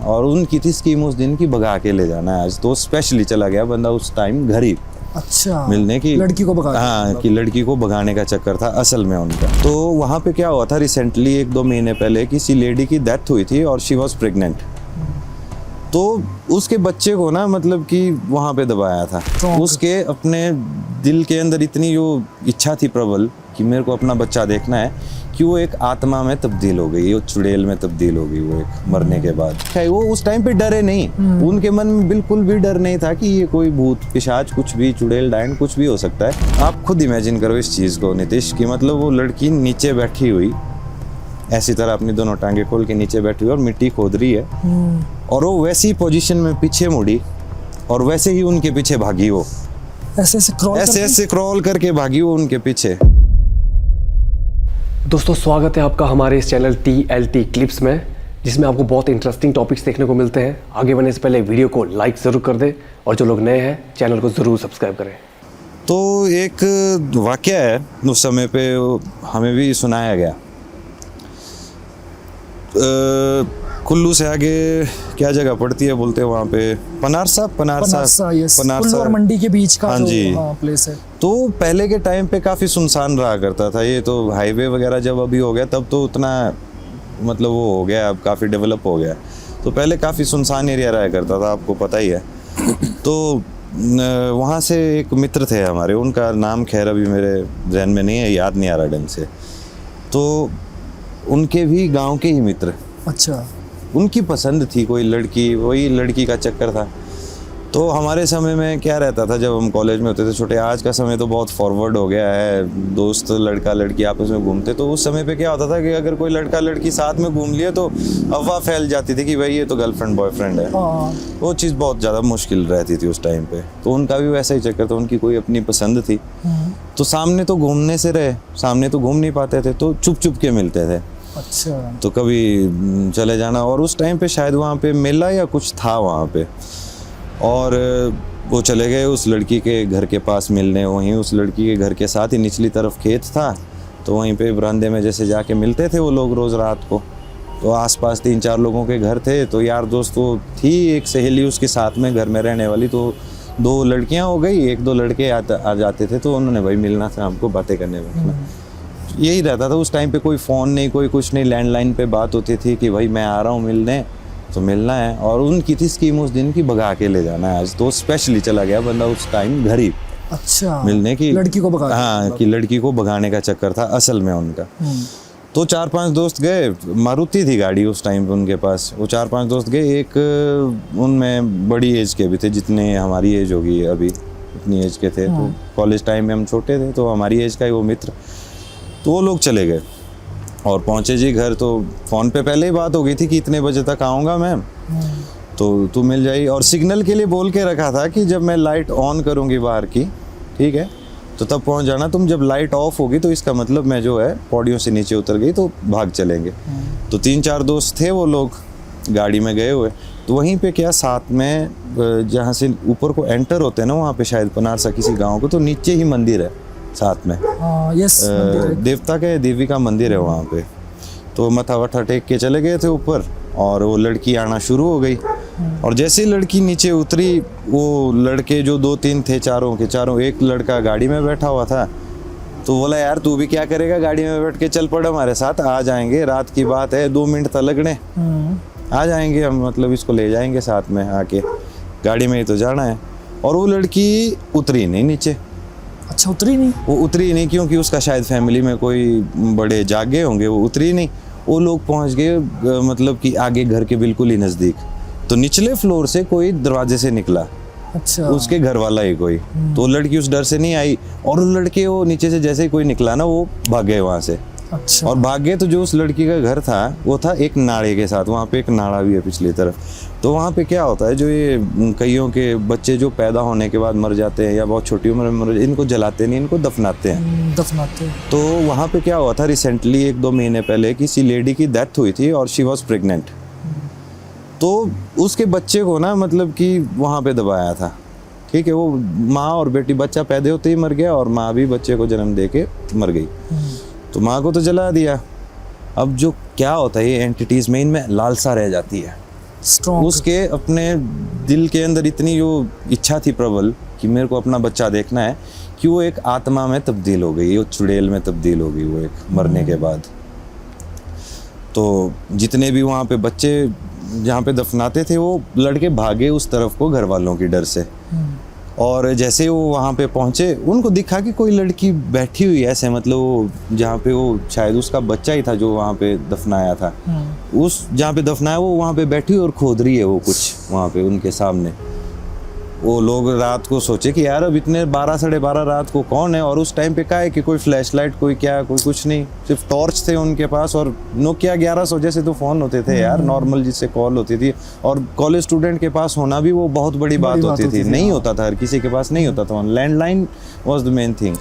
और उनकी थी स्कीम उस दिन की भगा के ले जाना है आज। तो स्पेशली चला गया बंदा उस टाइम घर ही अच्छा, मिलने की, लड़की को भगा, हाँ, कि लड़की को भगाने का चक्कर था असल में उनका। तो वहाँ पे क्या हुआ था रिसेंटली 1-2 महीने पहले किसी लेडी की डेथ हुई थी और शी वॉज प्रेग्नेंट। तो उसके बच्चे को ना मतलब कि वहाँ पे दबाया था। उसके अपने दिल के अंदर इतनी जो इच्छा थी प्रबल कि मेरे को अपना बच्चा देखना है कि वो एक आत्मा में तब्दील हो गई, वो चुड़ैल में तब्दील हो गई वो एक मरने के बाद। वो उस टाइम पे डरे नहीं, उनके मन में बिल्कुल भी डर नहीं था कि ये कोई भूत पिशाच कुछ भी, चुड़ैल डायन कुछ भी हो सकता है। आप खुद इमेजिन करो इस चीज़ को नितिश, कि मतलब वो लड़की नीचे बैठी हुई ऐसी तरह अपनी दोनों टांगे खोल के नीचे बैठी हुई और मिट्टी खोद रही है, और वो वैसी पोजीशन में पीछे मुड़ी और वैसे ही उनके पीछे भागी। वो ऐसे क्रॉल करके भागी वो उनके पीछे। दोस्तों स्वागत है आपका हमारे इस चैनल TLT क्लिप्स में, जिसमें आपको बहुत इंटरेस्टिंग टॉपिक्स देखने को मिलते हैं। आगे बढ़ने से पहले वीडियो को लाइक ज़रूर कर दें और जो लोग नए हैं चैनल को ज़रूर सब्सक्राइब करें। तो एक वाकया है, उस समय पे हमें भी सुनाया गया। कुल्लू से आगे क्या जगह पड़ती है बोलते हैं वहाँ पे, पनारसा कुल्लू और मंडी के बीच का प्लेस है। तो पहले के टाइम पे काफ़ी सुनसान रहा करता था। ये तो हाईवे वगैरह जब अभी हो गया तब तो उतना मतलब वो हो गया, अब काफ़ी डेवलप हो गया। तो पहले काफ़ी सुनसान एरिया रहा करता था, आपको पता ही है। तो वहाँ से एक मित्र थे हमारे, उनका नाम खैर अभी मेरे जहन में नहीं है, याद नहीं आ रहा ढंग से। तो उनके भी गांव के ही मित्र, अच्छा, उनकी पसंद थी कोई लड़की, वही लड़की का चक्कर था। तो हमारे समय में क्या रहता था जब हम कॉलेज में होते थे छोटे, आज का समय तो बहुत फॉरवर्ड हो गया है, दोस्त लड़का लड़की आपस में घूमते। तो उस समय पे क्या होता था कि अगर कोई लड़का लड़की साथ में घूम लिए तो अफवाह फैल जाती थी कि भाई ये तो गर्लफ्रेंड बॉयफ्रेंड है। वो चीज़ बहुत ज़्यादा मुश्किल रहती थी उस टाइम पे। तो उनका भी वैसा ही चक्कर था, उनकी कोई अपनी पसंद थी। तो सामने तो घूमने से रहे, सामने तो घूम नहीं पाते थे, तो चुप चुप के मिलते थे। अच्छा, तो कभी चले जाना, और उस टाइम पे शायद वहाँ पे मेला या कुछ था वहाँ पे, और वो चले गए उस लड़की के घर के पास मिलने। वहीं उस लड़की के घर के साथ ही निचली तरफ खेत था, तो वहीं पे बरामदे में जैसे जाके मिलते थे वो लोग रोज़ रात को। तो आसपास 3-4 लोगों के घर थे, तो यार दोस्त वो थी एक सहेली उसके साथ में घर में रहने वाली। तो 2 लड़कियाँ हो गई, 1-2 लड़के आ जाते थे। तो उन्होंने भाई मिलना था हमको, बातें करने बैठना, यही रहता था उस टाइम पे। कोई फ़ोन नहीं, कोई कुछ नहीं, लैंडलाइन पे बात होती थी कि भाई मैं आ रहा हूँ मिलने, तो मिलना है। और उनकी थी स्कीम उस दिन की भगा के ले जाना है आज। तो स्पेशली चला गया बंदा उस टाइम घर ही, अच्छा, मिलने की, लड़की को भगा, हाँ, कि लड़की को भगाने का चक्कर था असल में उनका। तो 4-5 दोस्त गए, मारुति थी गाड़ी उस टाइम पे उनके पास। वो 4-5 दोस्त गए, एक उनमें बड़ी एज के भी थे, जितने हमारी एज होगी अभी उतनी एज के थे। तो कॉलेज टाइम में हम छोटे थे, तो हमारी एज का ही वो मित्र। तो वो लोग चले गए और पहुँचे जी घर। तो फ़ोन पे पहले ही बात हो गई थी कि इतने बजे तक आऊँगा मैं, तो तू मिल जाई। और सिग्नल के लिए बोल के रखा था कि जब मैं लाइट ऑन करूँगी बाहर की, ठीक है, तो तब पहुँच जाना। तुम जब लाइट ऑफ होगी तो इसका मतलब मैं जो है पौड़ियों से नीचे उतर गई तो भाग चलेंगे। तो 3-4 दोस्त थे वो लोग गाड़ी में गए हुए। तो वहीं पे क्या साथ में जहाँ से ऊपर को एंटर होते हैं ना, वहाँ पे शायद पनारसा किसी गाँव को, तो नीचे ही मंदिर है साथ में। यस, देवता के देवी का मंदिर है वहाँ पे। तो मथा वथा टेक के चले गए थे ऊपर, और वो लड़की आना शुरू हो गई। और जैसे ही लड़की नीचे उतरी, वो लड़के जो 2-3 थे, चारों के चारों, एक लड़का गाड़ी में बैठा हुआ था। तो बोला यार तू भी क्या करेगा गाड़ी में बैठ के, चल पड़ हमारे साथ, आ जाएंगे, रात की बात है, 2 मिनट तक लगने, आ जाएंगे हम, मतलब इसको ले जाएंगे साथ में आके, गाड़ी में ही तो जाना है। और वो लड़की उतरी नहीं नीचे। अच्छा, उतरी नहीं? वो उतरी नहीं क्योंकि उसका शायद फैमिली में कोई बड़े जागे होंगे, वो उतरी नहीं। वो लोग पहुंच गए मतलब कि आगे घर के बिल्कुल ही नज़दीक। तो निचले फ्लोर से कोई दरवाजे से निकला, अच्छा, उसके घर वाला ही कोई। तो लड़की उस डर से नहीं आई, और लड़के वो नीचे से जैसे ही कोई निकला ना, वो भाग गए वहाँ से। अच्छा, और भाग गए। तो जो उस लड़की का घर था वो था एक नाड़े के साथ, वहाँ पे एक नाड़ा भी है पिछली तरफ। तो वहाँ पे क्या होता है, जो ये कईयों के बच्चे जो पैदा होने के बाद मर जाते हैं या बहुत छोटी उम्र में मर, इनको जलाते नहीं, इनको दफनाते हैं। तो वहाँ पे क्या हुआ था रिसेंटली 1-2 महीने पहले किसी लेडी की डेथ हुई थी और शी वॉज प्रेग्नेंट। तो उसके बच्चे को ना मतलब कि वहाँ पे दबाया था, ठीक है। वो माँ और बेटी, बच्चा पैदा होते ही मर गया और माँ भी बच्चे को जन्म दे के मर गई। तो माँ को तो जला दिया। अब जो क्या होता है, ये एंटिटीज़ में इनमें लालसा रह जाती है स्ट्रॉन्ग। उसके अपने दिल के अंदर इतनी जो इच्छा थी प्रबल कि मेरे को अपना बच्चा देखना है, कि वो एक आत्मा में तब्दील हो गई, वो चुड़ैल में तब्दील हो गई वो एक मरने के बाद। तो जितने भी वहाँ पे बच्चे जहाँ पे दफनाते थे वो लड़के भागे उस तरफ को घर वालों की डर से। और जैसे वो वहाँ पे पहुँचे उनको दिखा कि कोई लड़की बैठी हुई है ऐसे, मतलब वो जहाँ पे वो शायद उसका बच्चा ही था जो वहाँ पे दफनाया था, उस जहाँ पे दफनाया वो वहाँ पे बैठी हुई और खोद रही है वो कुछ वहाँ पे उनके सामने। वो लोग रात को सोचे कि यार अब इतने 12 साढ़े 12 रात को कौन है, और उस टाइम पे क्या है कि कोई फ्लैशलाइट कोई क्या कोई कुछ नहीं, सिर्फ टॉर्च थे उनके पास, और नोकिया 1100 जैसे तो फ़ोन होते थे यार नॉर्मल जिससे कॉल होती थी, और कॉलेज स्टूडेंट के पास होना भी वो बहुत बड़ी बात होती थी। नहीं होता था, हर किसी के पास नहीं होता था। Landline was the main thing,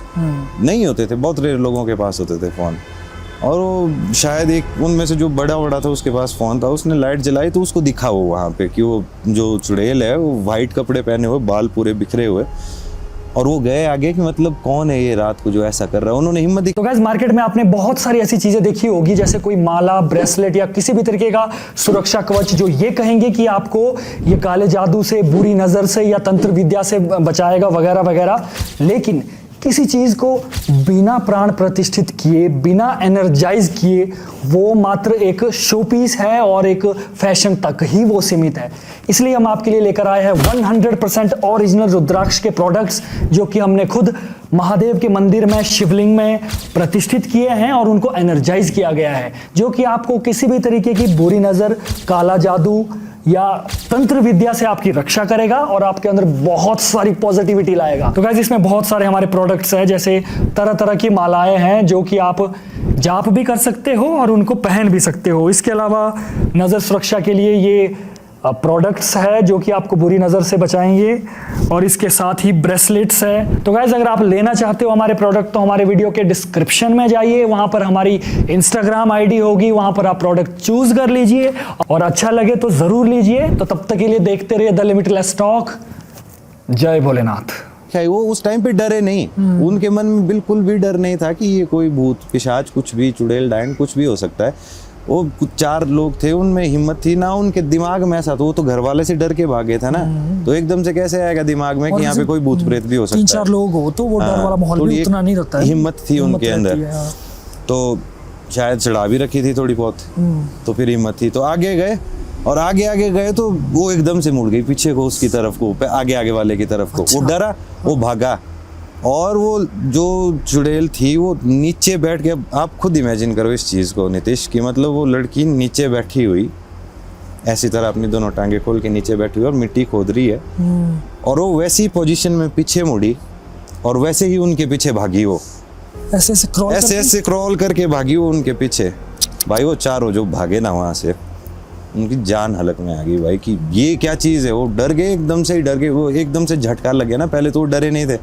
नहीं होते थे, बहुत रेयर लोगों के पास होते थे फ़ोन। और वो शायद एक उनमें से जो बड़ा था उसके पास फ़ोन था, उसने लाइट जलाई तो उसको दिखा वो वहाँ पे कि वो जो चुड़ैल है वो वाइट कपड़े पहने हुए, बाल पूरे बिखरे हुए, और वो गए आगे कि मतलब कौन है ये रात को जो ऐसा कर रहा है। उन्होंने हिम्मत तो गाइस मार्केट में आपने बहुत सारी ऐसी चीजें देखी होगी, जैसे कोई माला, ब्रेसलेट या किसी भी तरीके का सुरक्षा कवच जो ये कहेंगे कि आपको ये काले जादू से, बुरी नजर से या तंत्र विद्या से बचाएगा वगैरह वगैरह। लेकिन किसी चीज को बिना प्राण प्रतिष्ठित किए, बिना एनर्जाइज किए, वो मात्र एक शो पीस है और एक फैशन तक ही वो सीमित है। इसलिए हम आपके लिए लेकर आए हैं 100% ओरिजिनल रुद्राक्ष के प्रोडक्ट्स, जो कि हमने खुद महादेव के मंदिर में, शिवलिंग में प्रतिष्ठित किए हैं और उनको एनर्जाइज किया गया है, जो कि आपको किसी भी तरीके की बुरी नजर, काला जादू या तंत्र विद्या से आपकी रक्षा करेगा और आपके अंदर बहुत सारी पॉजिटिविटी लाएगा। तो गाइस इसमें बहुत सारे हमारे प्रोडक्ट्स हैं, जैसे तरह तरह की मालाएं हैं जो कि आप जाप भी कर सकते हो और उनको पहन भी सकते हो। इसके अलावा नज़र सुरक्षा के लिए ये प्रोडक्ट्स है जो कि आपको बुरी नज़र से बचाएंगे, और इसके साथ ही ब्रेसलेट्स है। तो गाइस अगर आप लेना चाहते हो हमारे प्रोडक्ट तो हमारे वीडियो के डिस्क्रिप्शन में जाइए, वहां पर हमारी इंस्टाग्राम आईडी होगी, वहां पर आप प्रोडक्ट चूज कर लीजिए और अच्छा लगे तो जरूर लीजिए। तो तब तक के लिए देखते रहिए द लिमिटलेस स्टॉक। जय भोलेनाथ। वो उस टाइम पे डरे नहीं, उनके मन में बिल्कुल भी डर नहीं था कि ये कोई भूत पिशाच कुछ भी, चुड़ैल डायन कुछ भी हो सकता है। वो कुछ 4 लोग थे, उनमें हिम्मत थी ना, उनके दिमाग में ऐसा, तो वो तो घर वाले से डर के भागे था ना, तो एकदम से कैसे आएगा दिमाग में कि यहाँ पे कोई भूत प्रेत भी हो सकता है। 3-4 लोग हो तो वो डर वाला माहौल भी उतना नहीं रहता है। हिम्मत थी उनके अंदर, तो शायद चढ़ा भी रखी थी थोड़ी बहुत, तो फिर हिम्मत थी तो आगे गए, और आगे गए तो वो एकदम से मुड़ गई पीछे को, उसकी तरफ को, आगे वाले की तरफ को। वो डरा, वो भागा, और वो जो चुड़ैल थी वो नीचे बैठ के, आप खुद इमेजिन करो इस चीज़ को नीतीश, की मतलब वो लड़की नीचे बैठी हुई ऐसी तरह अपनी दोनों टांगे खोल के नीचे बैठी हुई और मिट्टी खोद रही है, और वो वैसी पोजीशन में पीछे मुड़ी और वैसे ही उनके पीछे भागी, वो ऐसे क्रॉल करके भागी वो उनके पीछे। भाई वो चारों जो भागे ना वहाँ से, उनकी जान हलक में आ गई भाई कि ये क्या चीज़ है। वो डर गए, एकदम से ही डर गए, वो एकदम से झटका लग गया ना। पहले तो वो डरे नहीं थे,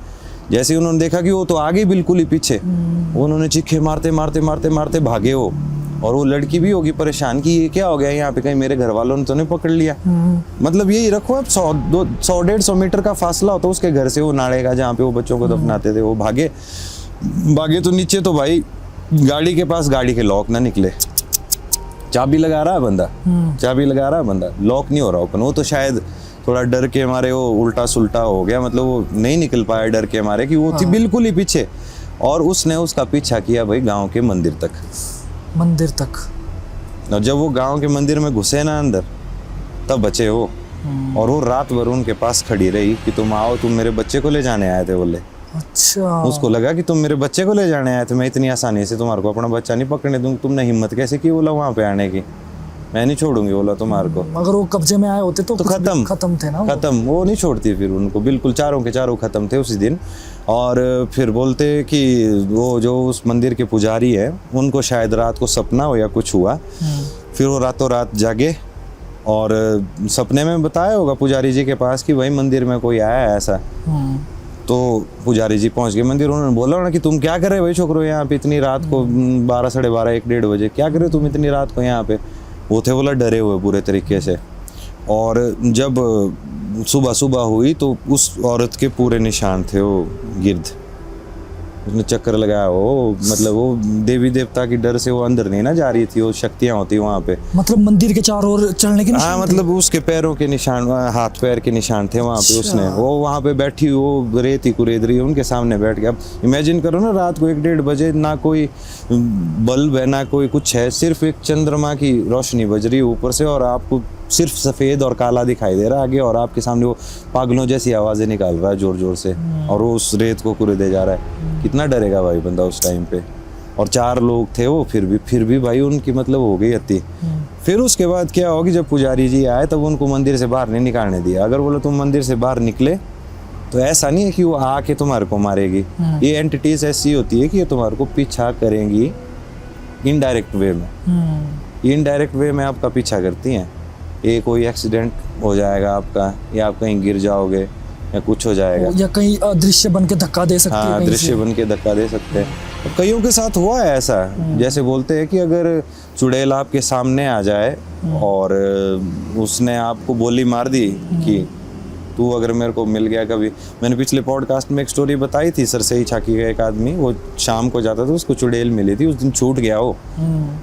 जैसे उन्होंने देखा कि वो तो आगे बिल्कुल ही पीछे, उन्होंने चीखे मारते भागे वो। और वो लड़की भी होगी परेशान कि ये क्या हो गया यहाँ पे, कहीं मेरे घर वालों ने तो नहीं पकड़ लिया। मतलब यही रखो, अब 100-150 मीटर का फासला होता उसके घर से वो नाले का जहाँ पे वो बच्चों को दफनाते थे। वो भागे तो नीचे तो भाई गाड़ी के पास, गाड़ी के लॉक ना निकले, चाबी लगा रहा है बंदा, लॉक नहीं हो रहा ओपन। वो तो शायद थोड़ा डर के मारे वो उल्टा सुल्टा हो गया, मतलब वो नहीं निकल पाया डर के मारे कि वो थी बिल्कुल ही पीछे। और उसने उसका पीछा किया भाई गांव के मंदिर तक। और जब वो गांव के मंदिर में घुसे ना अंदर, तब बचे वो। और वो रात भर उनके पास खड़ी रही कि तुम आओ, तुम मेरे बच्चे को ले जाने आए थे। बोले अच्छा, उसको लगा कि तुम मेरे बच्चे को ले जाने आए थे, मैं इतनी आसानी से तुम्हारे को अपना बच्चा नहीं पकड़ने दूंगी। तुमने हिम्मत कैसे की बोला वहाँ पे आने की, मैं नहीं छोड़ूंगी बोला तुम्हारे को। अगर वो कब्जे में आए होते तो खत्म थे ना, खत्म। वो नहीं छोड़ती फिर उनको, बिल्कुल चारों के चारों खत्म थे उसी दिन। और फिर बोलते कि वो जो उस मंदिर के पुजारी है, उनको शायद रात को सपना हो या कुछ हुआ, फिर वो रातों रात जागे और सपने में बताया होगा पुजारी जी के पास कि भाई मंदिर में कोई आया है ऐसा। तो पुजारी जी पहुंच गए मंदिर, उन्होंने बोला ना कि तुम क्या कर रहे हो भाई छोकरो यहाँ पे इतनी रात को, 12 साढ़े 12 1-1:30 बजे क्या कर रहे हो तुम इतनी रात को यहाँ पे। वो थे बोला डरे हुए पूरे तरीके से। और जब सुबह हुई तो उस औरत के पूरे निशान थे वो गिर्द, उसने चक्कर लगाया, वो मतलब वो देवी देवता की डर से वो अंदर नहीं ना जा रही थी, वो शक्तियाँ होती वहाँ पे। मतलब मंदिर के चारों ओर चलने के हाँ निशान थे? मतलब उसके पैरों के निशान, हाथ पैर के निशान थे वहाँ पे। उसने वो वहाँ पे बैठी, वो रेती कुरेद रही, उनके सामने बैठ गया। अब इमेजिन करो ना, रात को 1-1:30 बजे, ना कोई बल्ब है ना कोई कुछ है, सिर्फ एक चंद्रमा की रोशनी बज रही है ऊपर से, और आपको सिर्फ सफ़ेद और काला दिखाई दे रहा है आगे, और आपके सामने वो पागलों जैसी आवाज़ें निकाल रहा है जोर जोर से, और वो उस रेत को कुरेदे जा रहा है। कितना डरेगा भाई बंदा उस टाइम पे। और 4 लोग थे वो, फिर भी भाई उनकी मतलब हो गई अति। फिर उसके बाद क्या होगी, जब पुजारी जी आए तब उनको मंदिर से बाहर नहीं निकालने दिया। अगर बोलो तुम मंदिर से बाहर निकले तो ऐसा नहीं है कि वो आके तुम्हारे को मारेगी। ये एंटिटीज ऐसी होती है कि ये तुम्हारे को पीछा करेंगी इनडायरेक्ट वे में। इनडायरेक्ट वे में आपका पीछा करती हैं। ये कोई एक्सीडेंट हो जाएगा आपका, या आप कहीं गिर जाओगे, या कुछ हो जाएगा, या कहीं अदृश्य बन के धक्का दे सकती है हाँ कहीं दृश्य से। बन के धक्का दे सकते हैं। कईयों के साथ हुआ है ऐसा, जैसे बोलते हैं कि अगर चुड़ैल आपके सामने आ जाए और उसने आपको बोली मार दी कि तू अगर मेरे को मिल गया कभी। मैंने पिछले पॉडकास्ट में एक स्टोरी बताई थी, सरसई छाकी का एक आदमी, वो शाम को जाता था, उसको चुड़ैल मिली थी, उस दिन छूट गया वो,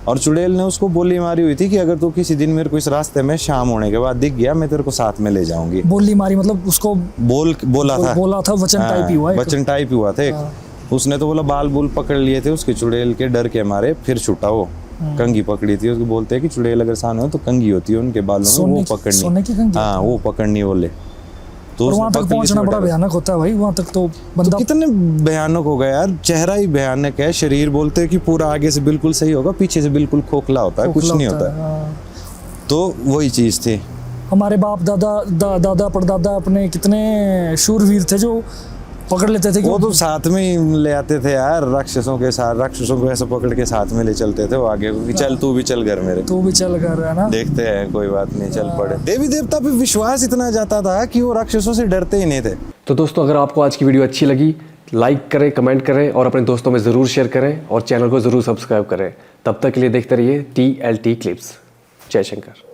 और चुड़ैल ने उसको बोली मारी हुई थी कि अगर तू किसी दिन मेरे को इस रास्ते में शाम होने के बाद दिख गया, मैं तेरे को साथ में ले जाऊंगी। बोली मारी मतलब उसको बोला था वचन टाइप ही हुआ, वचन टाइप ही हुआ था एक। उसने तो बोला बाल बूल पकड़ लिए थे उसके चुड़ैल के, डर के मारे फिर छूटा वो। कंघी पकड़ी थी उसको, बोलते हैं कि चुड़ैल अगर सामने हो तो कंघी होती है उनके बालों में, वो पकड़नी। सोने की कंघी? हाँ वो पकड़नी बोले। तो और वहाँ तक पहुँचना बड़ा भयानक होता है भाई, वहाँ तक तो बंदा कितने भयानक हो गया यार। चेहरा ही भयानक है, शरीर बोलते हैं कि पूरा आगे से बिल्कुल सही होगा, पीछे से बिल्कुल खोखला होता है, कुछ नहीं होता है। हाँ। तो वही चीज थी। हमारे बाप दादा परदादा अपने कितने शूरवीर थे जो पकड़ लेते थे कि वो तो साथ में ही ले आते थे यार, राक्षसों के साथ, राक्षसों को ऐसे पकड़ के साथ में ले चलते थे वो आगे, कि चल तू भी चल घर मेरे, तू भी चल कर, है ना। देखते हैं कोई बात नहीं, चल पड़े। देवी देवता पे विश्वास इतना जाता था कि वो राक्षसों से डरते ही नहीं थे। तो दोस्तों, अगर आपको आज की वीडियो अच्छी लगी, लाइक करें, कमेंट करें और अपने दोस्तों में ज़रूर शेयर करें, और चैनल को ज़रूर सब्सक्राइब करें। तब तक के लिए देखते रहिए TLT क्लिप्स। जय शंकर।